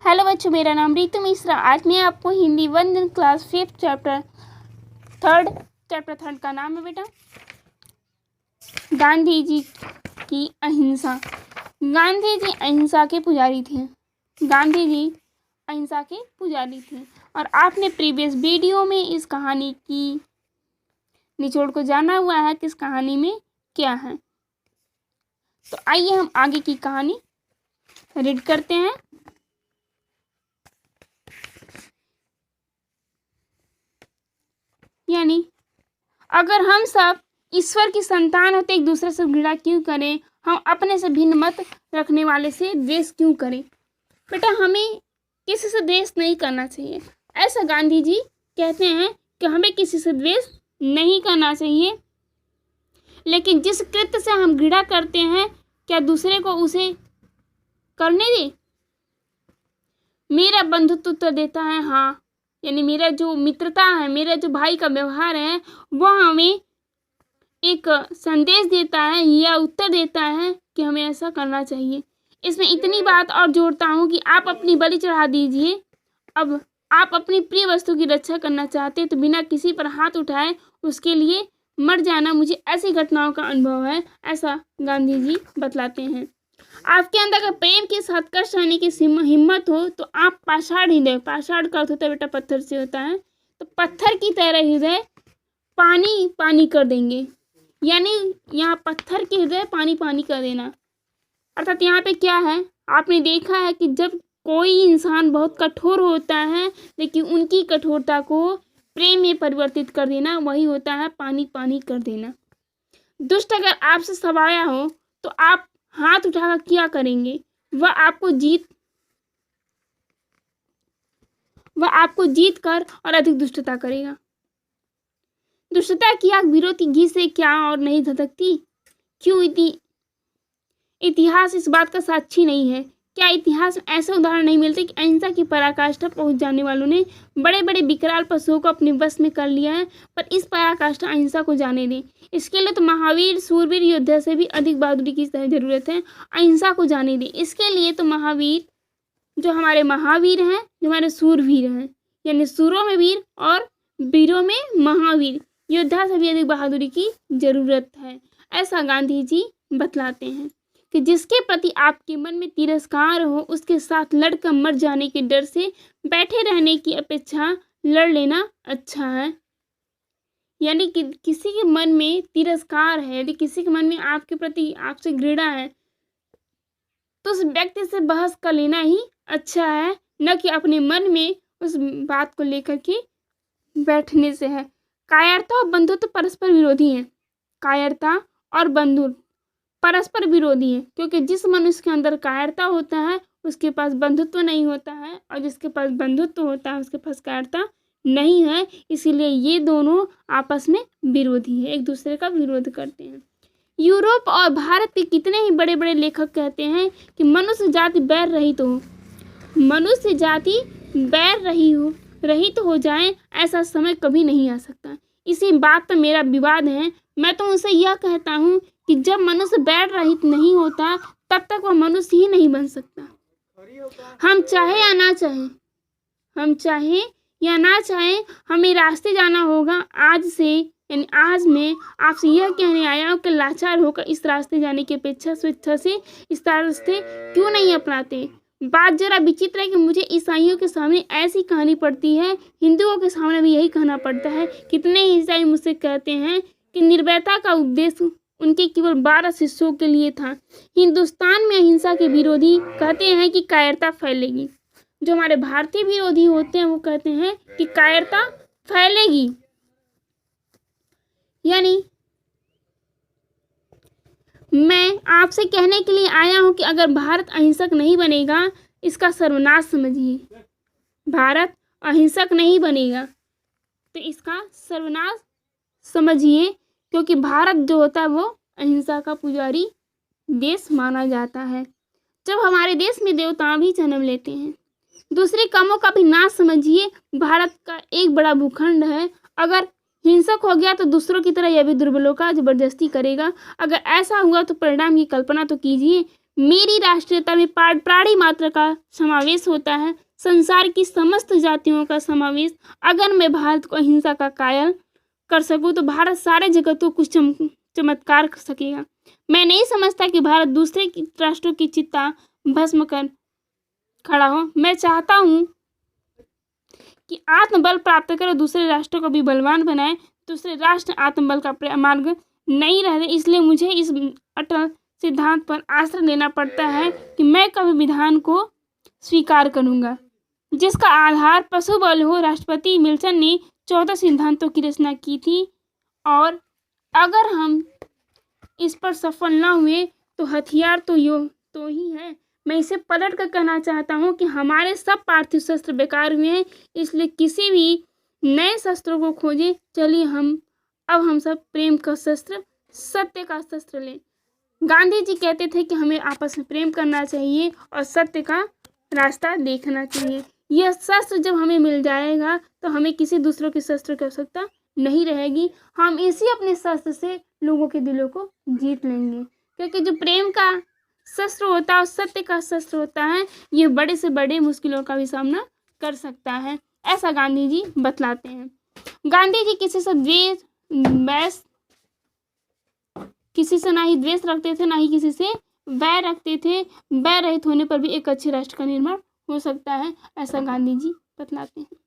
Hello बच्चों, मेरा नाम रितु मिश्रा। आज मैं आपको हिंदी 1 क्लास 5 चैप्टर थर्ड का नाम है बेटा गांधी जी की अहिंसा। गांधी जी अहिंसा के पुजारी थे। गांधी जी अहिंसा के पुजारी थे और आपने प्रीवियस वीडियो में इस कहानी की निचोड़ को जाना हुआ है कि इस कहानी में क्या है। तो आइए हम आगे की कहानी रीड करते हैं। यानी अगर हम सब ईश्वर की संतान होते एक दूसरे से घृणा क्यों करें, हम अपने से भिन्न मत रखने वाले से द्वेष क्यों करें। बेटा, हमें किसी से द्वेष नहीं करना चाहिए। ऐसा गांधी जी कहते हैं कि हमें किसी से द्वेष नहीं करना चाहिए, लेकिन जिस कृत्य से हम घृणा करते हैं क्या दूसरे को उसे करने दे। मेरा बंधुत्व तो देता है, हाँ, यानी मेरा जो मित्रता है, मेरा जो भाई का व्यवहार है, वह हमें एक संदेश देता है या उत्तर देता है कि हमें ऐसा करना चाहिए। इसमें इतनी बात और जोड़ता हूँ कि आप अपनी बलि चढ़ा दीजिए। अब आप अपनी प्रिय वस्तु की रक्षा करना चाहते तो बिना किसी पर हाथ उठाए उसके लिए मर जाना। मुझे ऐसी घटनाओं का अनुभव है, ऐसा गांधी जी बतलाते हैं। आपके अंदर अगर प्रेम के साथ कष्ट सहने की हिम्मत हो तो आप पाषाण हृदय, पाषाण का अर्थ होता है बेटा पत्थर से होता है, तो पत्थर की तरह हृदय पानी पानी कर देंगे। यानी यहाँ पत्थर के हृदय पानी पानी कर देना, अर्थात यहाँ पे क्या है, आपने देखा है कि जब कोई इंसान बहुत कठोर होता है लेकिन उनकी कठोरता को प्रेम में परिवर्तित कर देना, वही होता है पानी पानी कर देना। दुष्ट अगर आपसे सवाया हो तो आप हाथ उठाकर क्या करेंगे, वह आपको जीत कर और अधिक दुष्टता करेगा। दुष्टता की आग विरोधी घी से क्या और नहीं धधकती। क्यों इतिहास इस बात का साक्षी नहीं है। क्या इतिहास में ऐसे उदाहरण नहीं मिलते कि अहिंसा की पराकाष्ठा पहुंच जाने वालों ने बड़े बड़े विकराल पशुओं को अपने वश में कर लिया है, पर इस पराकाष्ठा अहिंसा को जाने दें। इसके लिए तो महावीर सूरवीर योद्धा से भी अधिक बहादुरी की जरूरत है। अहिंसा को जाने दें, इसके लिए तो महावीर, जो हमारे महावीर हैं, जो हमारे सूरवीर हैं, यानी सूरों में वीर और वीरों में महावीर, योद्धा से भी अधिक बहादुरी की जरूरत है। ऐसा गांधी जी बतलाते हैं कि जिसके प्रति आपके मन में तिरस्कार हो उसके साथ लड़कर मर जाने के डर से बैठे रहने की अपेक्षा लड़ लेना अच्छा है। यानी कि किसी के मन में तिरस्कार है, यदि किसी के मन में आपके प्रति आपसे घृणा है तो उस व्यक्ति से बहस कर लेना ही अच्छा है, न कि अपने मन में उस बात को लेकर के बैठने से है। कायरता और बंधुत्व परस्पर विरोधी हैं। कायरता और बंधुत्व परस्पर विरोधी है, क्योंकि जिस मनुष्य के अंदर कायरता होता है उसके पास बंधुत्व नहीं होता है, और जिसके पास बंधुत्व होता है उसके पास कायरता नहीं है। इसीलिए ये दोनों आपस में विरोधी है, एक दूसरे का विरोध करते हैं। यूरोप और भारत के कितने ही बड़े बड़े लेखक कहते हैं कि मनुष्य जाति बैर रहित हो, मनुष्य जाति बैर रहित हो जाए, ऐसा समय कभी नहीं आ सकता। इसी बात पर मेरा विवाद है। मैं तो उनसे यह कहता हूँ कि जब मनुष्य बैर रहित नहीं होता तब तक वह मनुष्य ही नहीं बन सकता। हम चाहे या ना चाहे हमें रास्ते जाना होगा। आज से, यानी आज मैं आपसे यह कहने आया हूँ कि लाचार होकर इस रास्ते जाने की अपेक्षा स्वेच्छा से इस रास्ते क्यों नहीं अपनाते। बात जरा विचित्र है कि मुझे ईसाइयों के सामने ऐसी कहानी पड़ती है, हिंदुओं के सामने भी यही कहना पड़ता है। कितने ईसाई मुझसे कहते हैं कि निर्भयता का उद्देश्य उनके केवल 12 शिष्यों के लिए था। हिंदुस्तान में अहिंसा के विरोधी कहते हैं कि कायरता फैलेगी। जो हमारे भारतीय विरोधी होते हैं वो कहते हैं कि कायरता फैलेगी। यानी मैं आपसे कहने के लिए आया हूं कि अगर भारत अहिंसक नहीं बनेगा, इसका सर्वनाश समझिए। भारत अहिंसक नहीं बनेगा तो इसका सर्वनाश समझिए, क्योंकि भारत जो होता है वो अहिंसा का पुजारी देश माना जाता है। जब हमारे देश में देवता भी जन्म लेते हैं। दूसरे कामों का भी नाश समझिए। भारत का एक बड़ा भूखंड है, अगर हिंसक हो गया तो दूसरों की तरह यह भी दुर्बलों का जबरदस्ती करेगा। अगर ऐसा हुआ तो परिणाम की कल्पना तो कीजिए। मेरी राष्ट्रीयता में प्राणी मात्र का समावेश होता है, संसार की समस्त जातियों का समावेश। अगर मैं भारत को अहिंसा का कायल कर सकूं तो भारत सारे जगतों को चमत्कार कर सकेगा। मैं नहीं समझता कि भारत दूसरे राष्ट्रों की चिता भस्म कर खड़ा हो। मैं चाहता हूं कि आत्मबल प्राप्त कर दूसरे राष्ट्रों को भी बलवान बनाए। दूसरे राष्ट्र आत्मबल का मार्ग नहीं रहते, इसलिए मुझे इस अटल सिद्धांत पर आश्रय लेना पड़ता है कि मैं कभी विधान को स्वीकार करूंगा जिसका आधार पशु बल हो। राष्ट्रपति मिल्टन ने 14 सिद्धांतों की रचना की थी और अगर हम इस पर सफल ना हुए तो हथियार तो ही है। मैं इसे पलट कर कहना चाहता हूँ कि हमारे सब पार्थिव शस्त्र बेकार हुए हैं, इसलिए किसी भी नए शस्त्रों को खोजें। चलिए हम सब प्रेम का शस्त्र, सत्य का शस्त्र लें। गांधी जी कहते थे कि हमें आपस में प्रेम करना चाहिए और सत्य का रास्ता देखना चाहिए। यह शस्त्र जब हमें मिल जाएगा तो हमें किसी दूसरों के शस्त्र की आवश्यकता नहीं रहेगी। हम इसी अपने शस्त्र से लोगों के दिलों को जीत लेंगे, क्योंकि जो प्रेम का शस्त्र होता है और सत्य का शस्त्र होता है, ये बड़े से बड़े मुश्किलों का भी सामना कर सकता है, ऐसा गांधी जी बतलाते हैं। गांधी जी किसी से ना ही द्वेष रखते थे, ना ही किसी से वैर रखते थे। वैर रहित होने पर भी एक अच्छे राष्ट्र का निर्माण हो सकता है, ऐसा गांधी जी बतलाते हैं।